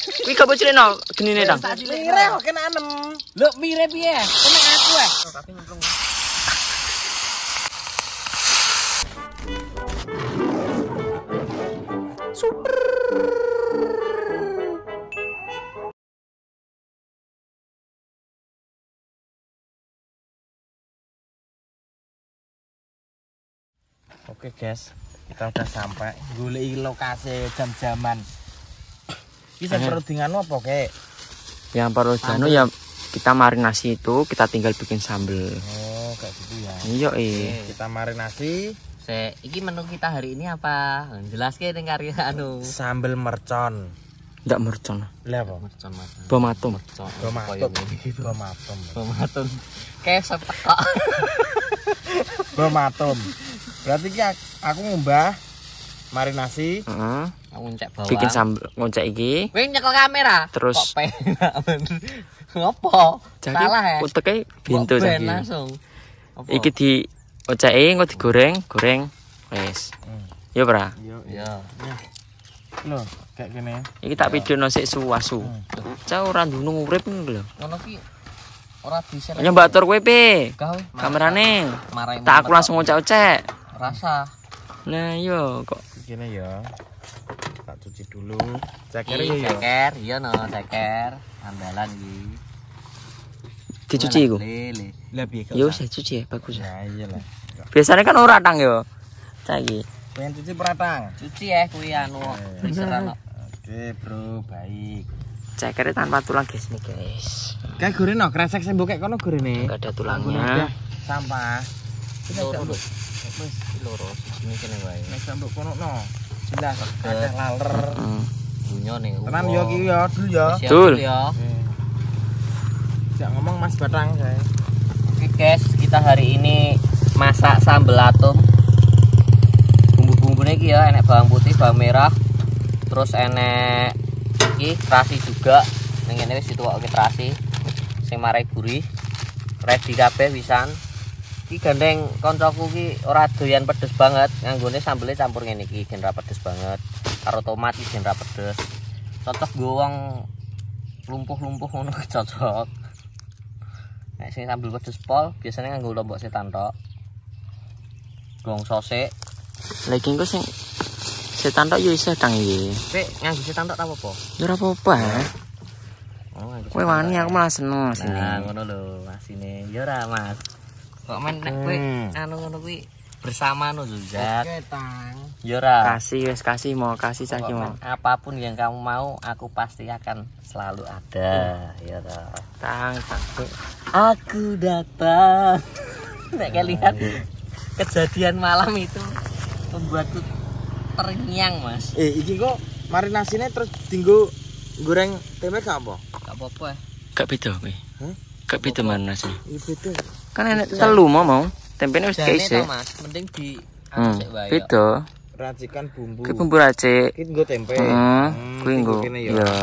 Kuwi gak boceleno genine Dang. Mirip kok kena anem. Lho mirip piye? Kena aku Tapi nyemplung. Super. Oke guys, kita udah sampai. Goleki lokasi jam-jaman. Bisa perlu dengan apa kek? Yang perlu jano ya kita marinasi itu, kita tinggal bikin sambel. Oh, kayak gitu ya. Iya, Kita marinasi. Iki menu kita hari ini apa? Jelaske ning karya Sambel mercon. Ndak mercon. Lah apa? Mercon mas. Bomatum. Bomatum. Kayak sepak. Bomatum. Berarti ki aku ngubah marinasi. Heeh. Aku ngecek bawang. Bikin sambel ngoncek iki. Kowe nyekel kamera. Terus kok penak bener. Ngopo? Salah ya. Uteke bintu jaki. jaki. Langsung. Iki di oceke engko digoreng, goreng wis. Ya, Pra. Iya. Loh, kayak gini. Iki tak pidono sik suwasu. Cah ora ndunung urip lho. Ngono ki ora bisa. Ya Mbak Tur kowe pe. Gawe Kamerane. marahi. Tak aku langsung ngocek-ocek. Rasa. Nah, yo kok Gini ya. Tak cuci dulu. Ceker Iki ya. ceker, iya no, ceker. Andalan iki. dicuci iku. Lele. Lah piye kok? Ya wis cuci ya, bagus. Ya iyalah. Biasanya kan ora tang yo. Saiki. Pengen cuci peratang. Cuci ya kuwi anu freezeran. Oke, Bro, baik. Cekernya tanpa tulang guys nih guys. Kayak goreng no, kresek sing mbok kek kono gorene. Enggak ada tulangnya. Sampah. Loro. Wis loro sini kene wae. Nek mbok kono no. Jelas ada laler. Bunyo ning. Tenan yo iki yo, dul yo. Dul. Jak ngomong Mas Batang saya. Oke guys, kita hari ini masak sambal atom. Bumbu-bumbune iki ya, enek bawang putih, bawang merah. Terus enek iki terasi juga. Ning ngene wis ditukokke terasi. Sing marai gurih. Ready kabeh pisan. Iki gandeng koncoku ki ora doyan pedes banget. Nganggone sambelnya campur ngene iki, gen ra pedes banget. Karo tomat iki gen ra pedes. Cocok nggo wong lumpuh-lumpuh ngono cocok. Nek sing sambel pedes pol biasanya nganggo lombok setan tok. Gong sose. Lagi engko sing setan tok yo isih tang iki. Pek nganggo setan tok apa-apa? Ya ora apa-apa. Oh, nganggo. Kowe wani aku malah seneng asine. Nah, ngono lho asine. Ya ora, Mas. Kok men nek kowe anu ngono kuwi bersama no Zuzat. Oke, Tang. Ya ora. Kasih wis kasih mau kasih saiki mau. Apapun yang kamu mau, aku pasti akan selalu ada. Ya ora. Tang. Aku datang. Nek lihat kejadian malam itu membuatku terngiang, Mas. Iki kok marinasinya terus dinggo goreng tempe gak apa? Gak apa-apa. Gak beda kowe. Hah? Gak beda mana sih? Iya beda. Kan enek telu mau. Tempene wis Jane keisi. to, Mas. Mending di anu sik wae. Beda. Racikan bumbu. Kuwi bumbu racik. Iki nggo tempe. Kuwi nggo. kene ya. Iya.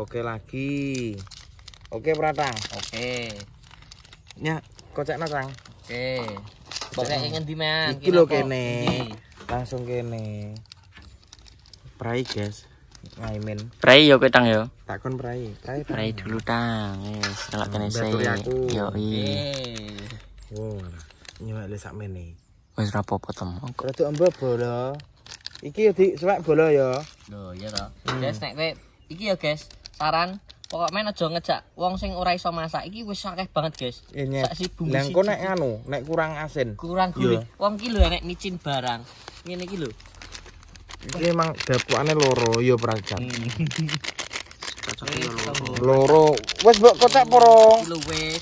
Oke lagi. Oke, Pratang. Oke. Ya, kocekno, Tang. Oke. Pokoke ngendi men? Iki lho kene. Langsung kene. Prai, guys. Ngaimin. Prai yo kowe tang yo. Takon prai. Prai dulu tang. Wis nelak kene sih. Baturi aku. Yo Oke. Wow. Nyuwek le sakmene. Wis ora apa-apa tem. Rada embab bola. Iki ya di suwek bola ya. Lho, iya to. Guys, nek kowe iki ya, guys. Saran pokoknya aja ngejak wong sing ora iso masak. Iki wis akeh banget, guys. Sak si bumbu. Lah engko nek anu, nek kurang asin. Kurang gurih. Wong ki lho enek micin barang. Ngene iki lho. Iki emang dapukane loro ya Prajat. Loro. Wis mbok kocek poro. Lho wis.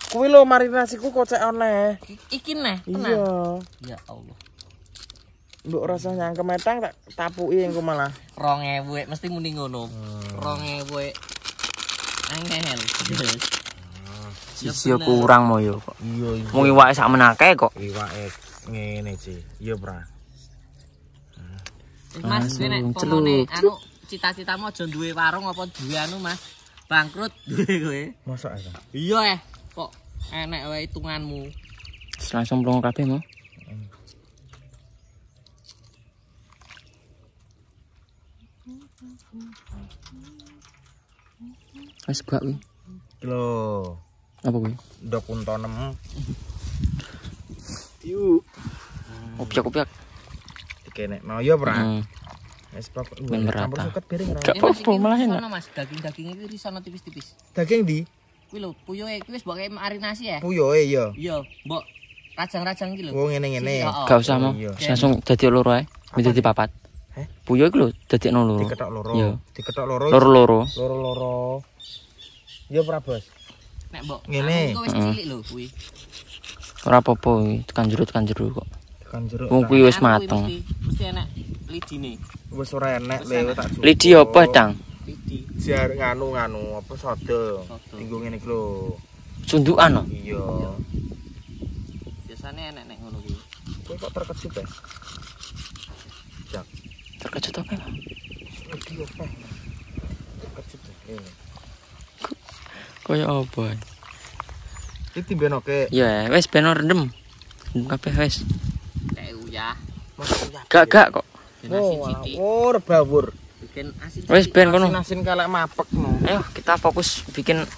Kuwi lho marinasiku kocek aneh. Iki neh, Iya. tenang. Ya Allah. Mbok rasa nyangkem metang tak tapuki engko malah. 2000 mesti muni ngono. 2000 angel. Sisi kurang mau yo kok. Iya. Mung iwake sak menake kok. Iwake ngene sih. Iya, Pra. Mas, kowe nek pomone anu cita-citamu aja duwe warung apa duwe anu, Mas. Bangkrut duwe kowe. Mosok ya? Iya kok enek wae hitunganmu. Langsung mlong kabeh mau. Wis gak kuwi. Lho, Apa kuwi? ndok untonem. Opiak-opiak. Dikenekno ya, Pra. Heeh. Wis pokok Ben campur merata. suket piring ra. Gak apa-apa malah enak. Mas, daging-daging iki risono tipis-tipis. Daging di Kuwi lho, puyuhe iki wis mbok kei marinasi ya. puyoe ya. Iya, mbok rajang-rajang iki lho. Oh ngene-ngene. Gak usah mau. Iya. Langsung dadi loro ae. Dadi papat. Heh? Puyo iku lho dadekno loro. Diketok loro. Iya. Diketok loro. Loro-loro. Loro-loro. Ya, Pra, Bos. Nek mbok Ngene. aku wis cilik lho kuwi. Ora apa-apa kuwi, tekan jero kok. Tekan jeruk. Wong kuwi wis Anu kuwi mateng. Mesti enak lidine. Wis ora enek le tak cukup. Lidi apa, Dang? Lidi. Jar nganu apa sodo. Sodo. Tinggo ngene iki lho. Sundukan lho. Iya. Biasane enek nek ngono kuwi. Kowe kok terkejut ya? Jak. Terkejut apa? Bang? Iki apa? Terkejut ya. Ini. Kaya apa? Iki timben oke. Ya, wis ben rendem. Kabeh wis. Nek uyah, Gak kok. ben asin sithik. Oh, rebawur. Bikin asin Wis ben kono. Asin kalek mapek no. Ayo kita fokus bikin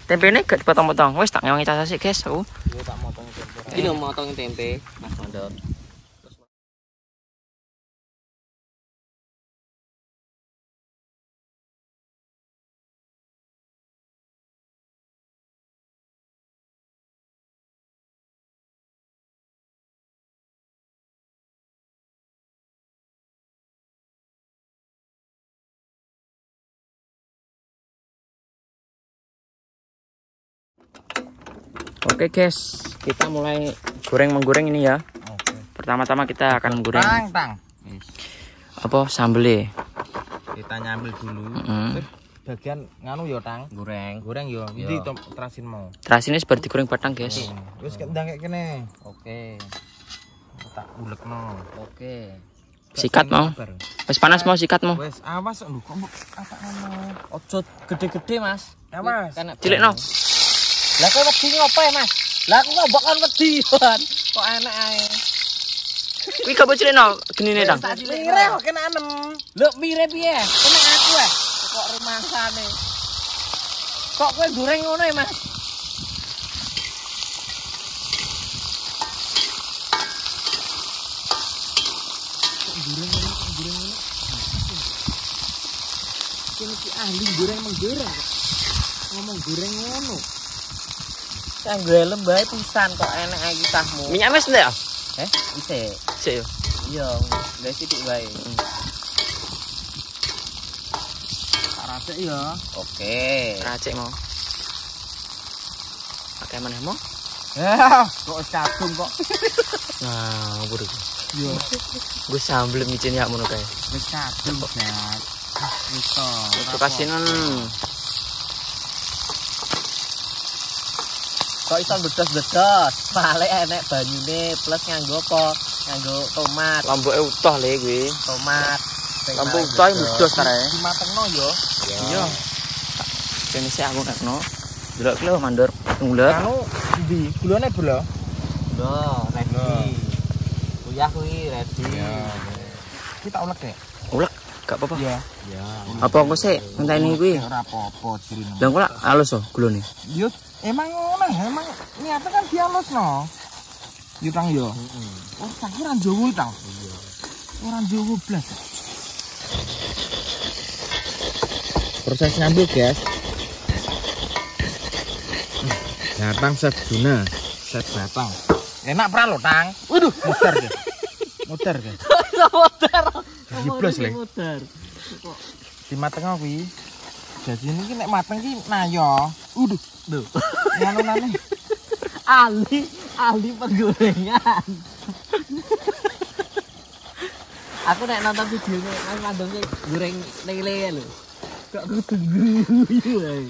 tempene gak dipotong-potong. Wis tak ngewangi cas sik, guys. Aku. Yo tak motong tempe. Iki lho motong tempe, Mas Mandor. Oke, guys. Kita mulai menggoreng ini ya. Oke. Pertama-tama kita akan menggoreng Tang. apa sambel. Kita nyambil dulu. Heeh. Bagian nganu yo, Tang. Goreng. Goreng yo. Ndi terasin mau. Terus ini seperti goreng padang, guys. Wis ndang kayak kene. Oke. Tak ulekno. Oke. Sikat mau. Wis panas mau sikat mau. Wes awas lho kok apa ngono. Ojo gede-gede, Mas. Awas. Cilikno. Lah kok wedi ngopo ya, Mas? Lah aku kok mbok kon wedi, Wan. Kok enak ae. Kuwi gak cilikno genine, Dang. Mire kok kena anem. Lho mire piye? Enak aku ah. Kok rumangsane. Kok kowe goreng ngono ya, Mas? Iki ahli goreng menggoreng. Ngomong goreng ngono. Yang gelem bae pisan kok enak ae kisahmu. Minyak wis ndak ya? Isik. Sik yo. Iya, guys sithik bae. Tak racik ya. Oke. Racik mau. Pakai mana mau? Ya, kok kadung kok. Nah, ngubur iki. Yo, Gue sambel micin ya ngono kae. wis kadung, Gat. Wis to. Itu kasinan. Kok iso bedos-bedos? Balik enek banyune plus nganggo apa? Nganggo tomat. Lambuke utuh le kuwi. Tomat. Lambu utuh mudhos tare. Dimatengno yo. Iya. Kene sik aku nekno. Delok ki lho mandor. Tunggu Anu ndi? Gulane belo. Loh, ready. Uyah kuwi ready. Kita ulek deh. Ulek, gak apa-apa. Iya. Apa engko sik ngenteni kuwi. Ora apa-apa jirine. Lah engko lak halus oh gulone. Yo, emang ngono, emang niate kan dialusno. Yo Tang yo. Oh, tak kira Jawa Tang. Iya. Ora Jawa blas. Proses ngambil, guys. Batang set guna. Set batang. Enak pra lo, Tang. Waduh, muter ke. Muter ke. Motor. Jeblos le. Motor. Di mateng kuwi. Jadi ini nek mateng ki nayo. Uduh, lho. Nganu-nganu. ahli penggorengan. Aku nek nonton videonya Mas Mandongnya goreng lele lho. Kok kudu guyu ae.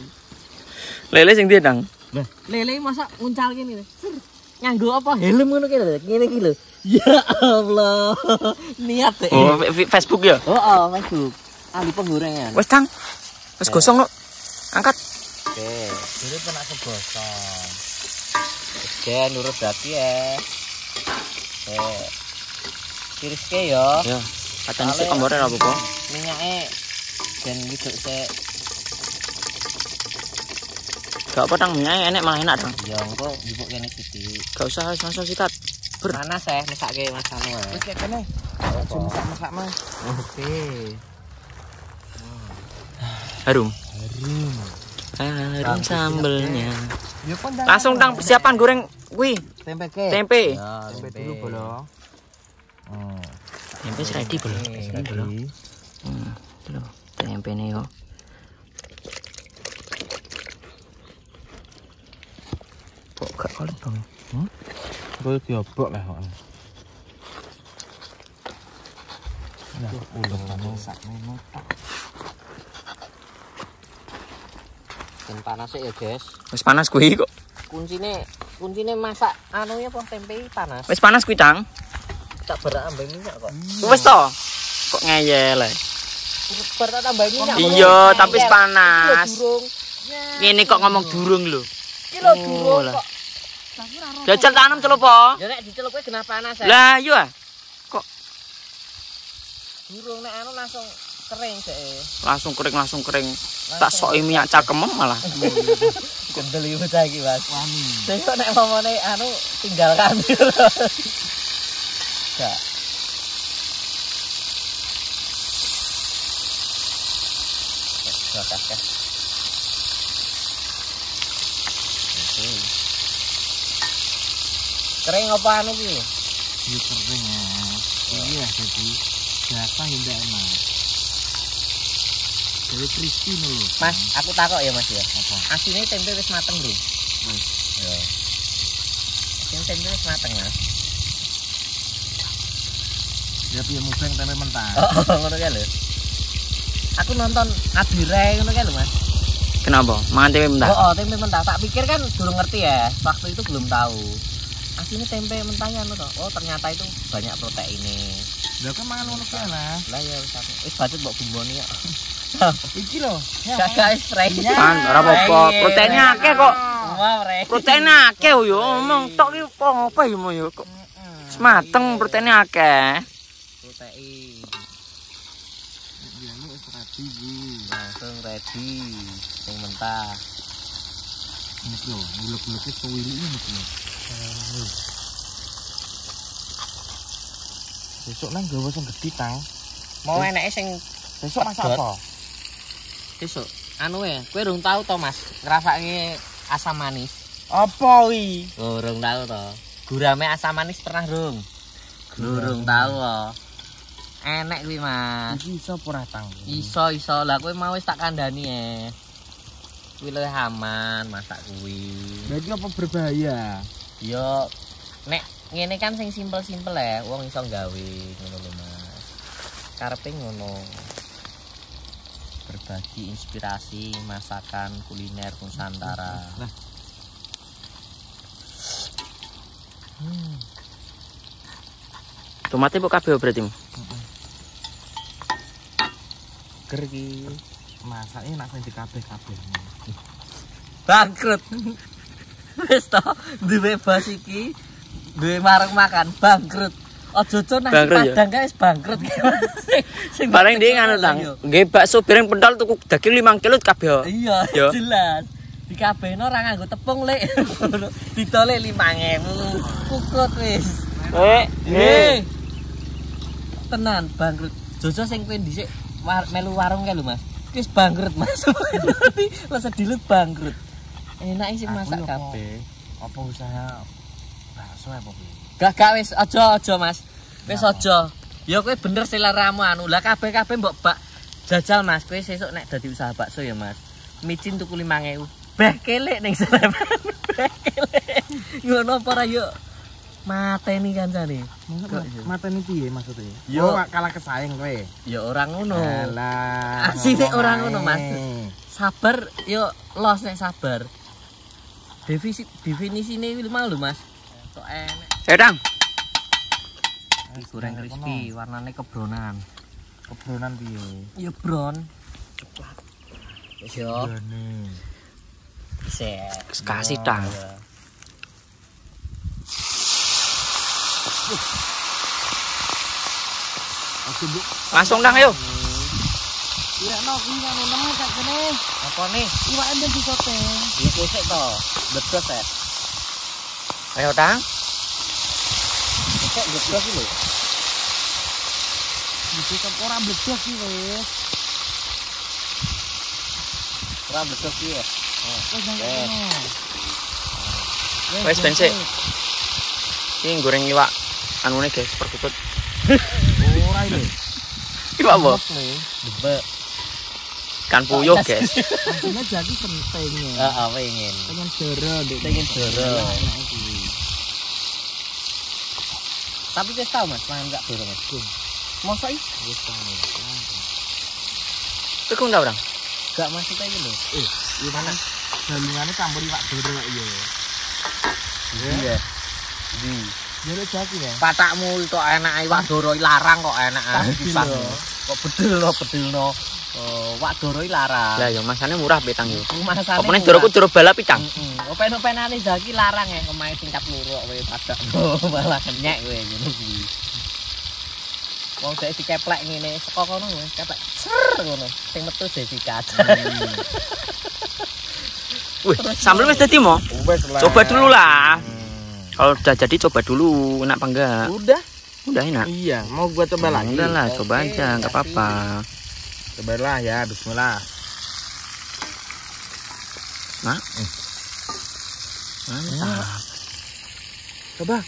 Lele sing ndi, Dang? Lah, lele masa nguncal gini lho. Nganggo apa? Helm ngono ki lho. Ngene iki lho. Ya Allah. Niat deh. Oh, Facebook ya? Oh, Facebook. Ahli penggorengan. Wes, Dang. Wes gosong lo. Angkat. Oke. Jadi pernah kebosong. Oke, nurut berarti ya. Tiriske ya. Ya. Kacang sik kombore ora apa-apa. Minyake Dan gitu sik. Gak apa tang minyak enek malah enak tang. Ya engko njupuk kene sithik. Gak usah wis langsung sikat. Panas mesake Mas anu. Wis kayak kene. Aja masak-masak Mas. Oke. Harum. Harum. Harum sambelnya. Ya kon Langsung tang persiapan goreng kuwi. tempe ke. Tempe. Ya, Tempe dulu bolong. Oh. Tempe ready belum? Ini belum. Belum. Tempe nih yo. Kok gak kolet bang? Gue diobok lah kok. Nah, ulung masak ngono tok. Dan panas ya, guys. Wis panas kuwi kok. Kuncine masak anu ya apa tempe panas. Wis panas kuwi tang. Tak berak ambek minyak kok. Wis to. Kok ngeyel ae. Bar tak tambah minyak. Iya, tapi wis panas. Durung. Ngene kok ngomong durung lho. Iki lho durung kok. Jajal tanam celup po. Ya nek dicelup kuwi genah panas ya. Lah iya. Kok Durung nek anu langsung kering sik. langsung kering. Tak soki minyak cakemem malah. Gendel iki bocah iki, Mas. Wani. Besok nek momone anu tinggal kambil. Gak. Oke. Kering apa anu ki? Ya kering ya. Iya jadi biasa ndak enak. Jadi crispy lho. Mas, aku takok ya Mas ya. Apa? Asine tempe wis mateng, Bro. Wis. Ya. Asine tempe wis mateng, Mas. Ya piye mubeng tempe mentah. Oh, ngono kae lho. Aku nonton Adire ngono kae lho, Mas. Kenapa? Mangan tempe mentah. Oh, tempe mentah. Tak pikir kan belum ngerti ya. Waktu itu belum tahu. Aslinya tempe mentahnya anu toh. Oh, ternyata itu banyak proteinnya. Lah kan mangan ngono kae lah. Lah ya wis aku. Wis bacot mbok bumboni ya. Iki lho. Kakak wis frey. Kan ora apa-apa. Proteinnya akeh kok. Wah, frey. Proteinnya akeh yo. Omong tok iki kok apa yo yo kok. Wis mateng proteinnya akeh. Protein. Ya ini wis ready iki. Langsung ready. Sing mentah. Ini lho, bulek-buleke suwili ini lho. Besok nang gawe sing gedhi tang. Mau enake sing Besok masak apa? besok. Anu ya, kowe urung tahu to, Mas, ngrasake asam manis. Apa wi? Oh, urung tahu to. Gurame asam manis pernah rung? Urung tahu kok. Enek kuwi, Mas. Iki iso ora tang? Iso. Lah kowe mau wis tak kandhani kuwi luwih aman masak kuwi. Berarti apa berbahaya? Yo nek ngene kan sing simpel-simpel ya, wong iso gawe ngono lho, Mas. Karepe ngono. Berbagi inspirasi masakan kuliner Nusantara. Nah. Tomatnya kok kabeh berarti. Ger iki masake nak sing dikabeh-kabeh. Bangkrut. Wis to, duwe bos iki, duwe warung makan bangkrut. Ojo-ojo nang Padang guys bangkrut. Paling dia nganu tang. Nggih bakso bareng pentol tuku daging 5 kilo kabeh. Iya, jelas. Dikabehno ora nganggo tepung lek. Ditole 5.000. Kukut wis. Tenan bangkrut. Jojo sing kowe dhisik melu warung kae lho, Mas. Wis bangkrut, Mas. Lah sedilut bangkrut. Enak sih masak kabeh. Apa usaha bakso apa kuwi? Gak wis aja Mas. Wis aja. Ya kowe bener seleramu anu. Lah kabeh-kabeh mbok bak jajal Mas. Kowe sesuk nek dadi usaha bakso ya, Mas. Micin tuku 5.000. Beh kelek ning Sleman. Beh kelek. Ngono apa ora yo? Mateni kancane. Mateni piye maksudnya? Yo kalah kesaing kowe. Ya ora ngono. Alah. Asine ora ngono, Mas. Sabar yo los nek sabar. Definisine iki mau lho, Mas. Kok enek. Sedang. Goreng crispy, warnane kebronan. Kebronan piye? Ya brown. Wis yo. Kasih tang. Oke, Bu. Langsung tang ayo. Direkno kuwi kan nemu sak kene. Apa nih? Iwak enten disote. Ya kesek to. Bedos ya. Ayo tang. Kok bedos iki lho. Iki kok ora bledos iki wis. Ora bedos iki ya. Wis nang kene. Wes ben sik. Ini goreng iwak anune guys, perkutut. Ora iki. Iwak apa? Debek. Ikan puyuh guys. Asline jadi penting ya. Heeh, pengen. Pengen jero ndek. Pengen jero. Tapi wis tau Mas, mangan gak jero Mas. Mosok iki Wis tau. Teku ndak, Bang? gak maksudnya iki lho. Iwak dalungane campur iwak jero iya. Iya. Di Jero jaki ya. patakmu itu enak iwak doro larang kok enak Pisan. kok bedelno wak doro larang. Lah ya masane murah betang yo. Masane Apa ning doroku doro balap pitang. Open-openane Zaki larang ya kemae tingkat loro kowe padak malah kenyek kowe ngono kuwi. Wong dhek dikeplek ngene saka kono wis keplek ser ngono. Sing metu Jessica. Wih, sambel wis dadi mo. Wis lah. Coba dulu lah. Kalau udah jadi coba dulu, enak apa enggak? Udah. Udah enak. Iya, mau gua coba lagi. Udah lah, coba aja, enggak apa-apa. Cobalah ya, bismillah. Nah. Mantap. Coba.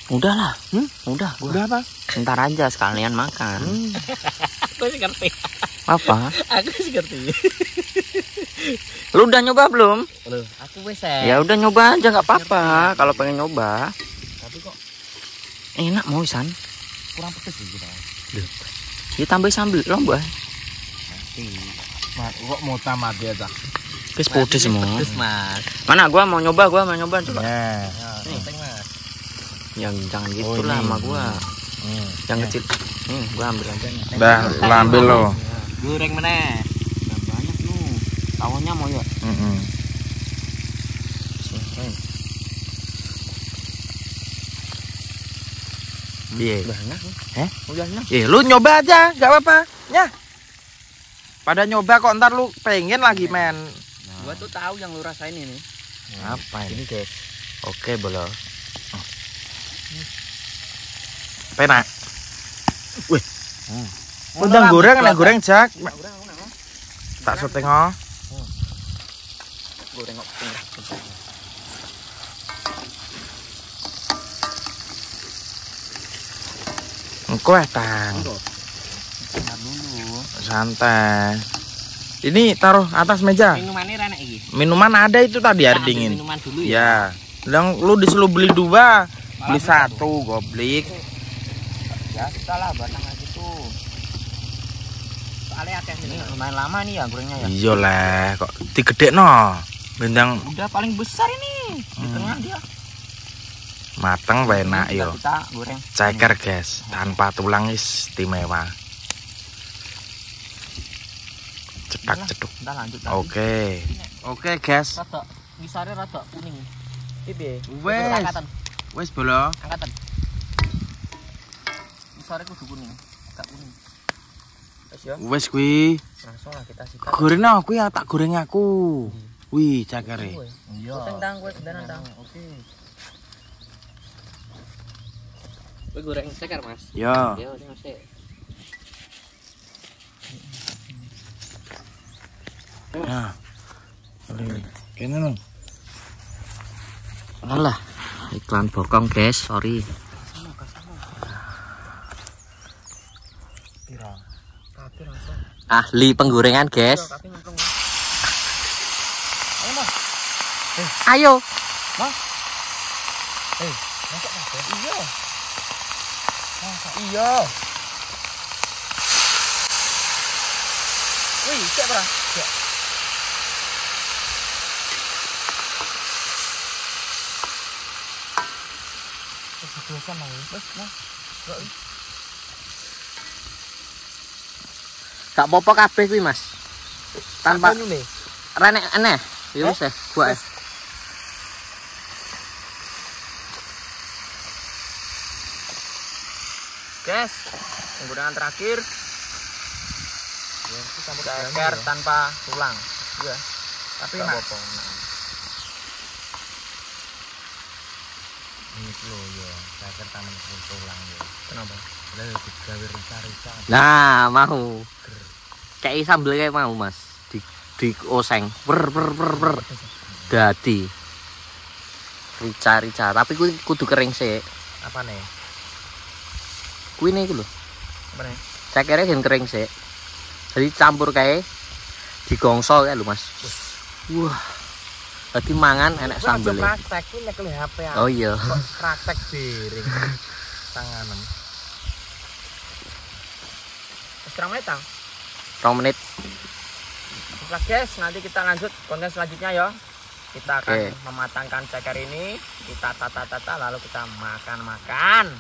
Udah lah. Udah, gua. Udah apa? Ntar aja sekalian makan. Aku sih ngerti. Apa? Aku sih ngerti. Lu udah nyoba belum? Loh, aku wis Ya udah nyoba aja nggak apa-apa. Kalau pengen nyoba, tapi kok enak mau San. kurang pedes iki ta. Ditambah sambel lombok. Kok mau tamat ya, Cak? Wis pedes semua. Pedes, Mas. Mana gua mau nyoba coba. Ya. Nih, teng Mas. Yang jangan gitu Oh, lah ini. sama gua. Hmm. Yang kecil. Gua ambil aja nih. Dah, lah ambil lo. Goreng meneh. Nah, banyak lu. Tawonnya mau ya. Iya. Banyak. Udah enak. Lu nyoba aja, nggak apa-apa. Ya. Pada nyoba kok ntar lu pengen lagi men. Gua tuh tahu yang lu rasain ini. Apa ini? Ini guys. Oke, boleh. Penak. Wih. Undang goreng, nek goreng Jak. Tak setengah. Goreng kok. Engko tang. Santai. Ini taruh atas meja. Minumannya enak iki. Minuman ada itu tadi air Kita ambil dingin. Minuman dulu ya. Ya. Lu disuruh beli 2, beli 1 goblik. Ya sudah lah batang gitu. Soalnya akeh Ini lumayan lama nih ya gorengnya ya. Iya lah, kok digedekno. Bendang Udah paling besar ini. Di tengah dia. mateng wae enak yo. Kita goreng. Ceker guys, tanpa tulang istimewa. Cetak ceduk. Kita lanjut lagi. Oke guys. Rada misare rada kuning. Piye? Wes. Angkatan. Wes bolo. Angkatan. Misare kudu kuning, gak kuning. Terus ya. Wes kuwi. Langsung lah kita sikat. Goreng kuwi tak goreng aku. Wih, cakere. Iya. Tendang kowe tendang. Oke. Kowe goreng ceker, Mas. Yo. Yo, sing sik. Nah. Kene lho. Alah, iklan bokong, guys. Sorry. Ahli penggorengan, guys. Ayo. Iya. Wih, cek berah. Gak apa-apa kabeh kuwi, Mas. Tanpa renek aneh. Ya wis, buat. Guys, penggunaan terakhir. ceker tanpa tulang. Iya. Tapi Gak enak. apa-apa. Ini lho ya, ceker tanpa tulang ya. Kenapa? Lah digawe rica-rica. Nah, mau. Kayak sambel kayak mau, Mas. Di oseng. Ber. Dadi. Rica-rica, tapi kuwi kudu kering sik. Apa nih? Kuwi nih iku lho. Apa nih? Cekere ben kering sik. Jadi campur kae digongso kae lho, Mas. Wah. Dadi mangan enek sambel. Praktek iki nyekel HP. Oh iya. Kok praktek piring. Tanganem. Sekarang menit, Tang. 2 menit. Oke guys, nanti kita lanjut konten selanjutnya ya. Kita akan Oke. mematangkan ceker ini, kita tata-tata lalu kita makan-makan.